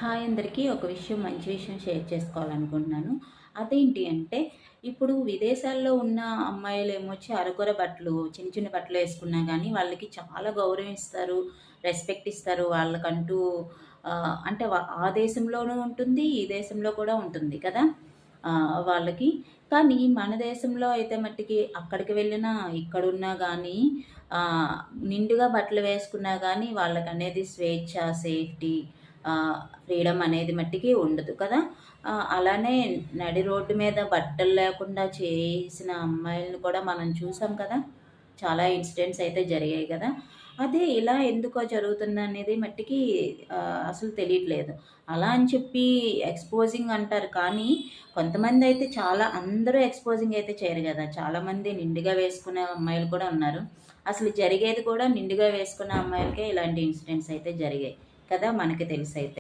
Hi అందరికీ. ఒక విషయం, మంచి విషయం షేర్ చేసుకోవాలనుకుంటున్నాను. అదేంటి అంటే, ఇప్పుడు విదేశాల్లో ఉన్న అమ్మాయిలేమొచ్చి అరకొర బట్టలు, చిన్న చిన్న బట్టలు వేసుకున్నా గానీ, వాళ్ళకి చాలా గౌరవం ఇస్తారు, రెస్పెక్ట్ ఇస్తారు. వాళ్ళకంటూ అంటే ఆ దేశంలోనూ ఉంటుంది, ఈ దేశంలో కూడా ఉంటుంది కదా! వాళ్ళకి. కానీ మన దేశంలో అయితే మట్టికి అక్కడికి వెళ్ళినా, ఇక్కడున్నా గానీ ఆహ్, నిండుగా బట్టలు వేసుకున్నా గానీ, వాళ్ళకనేది స్వేచ్ఛ, సేఫ్టీ, ఫ్రీడమ్ అనేది మట్టికి ఉండదు కదా! అలానే నడి రోడ్డు మీద బట్టలు లేకుండా చేసిన అమ్మాయిలని కూడా మనం చూసాం కదా! చాలా ఇన్సిడెంట్స్ అయితే జరిగాయి కదా! అదే ఇలా ఎందుకో జరుగుతుందనేది మట్టికి అసలు తెలియట్లేదు. అలా అని చెప్పి ఎక్స్‌పోజింగ్ అంటారు కానీ, కొంతమందయితే చాలా అందరూ ఎక్స్‌పోజింగ్ అయితే చేయరు గదా! చాలామంది నిండుగా వేసుకునే అమ్మాయిలు కూడా ఉన్నారు. అసలు జరిగేది కూడా నిండుగా వేసుకున్న అమ్మాయిలకే ఇలాంటి ఇన్సిడెంట్స్ అయితే జరిగాయి కదా! మనకి తెలుసయితే.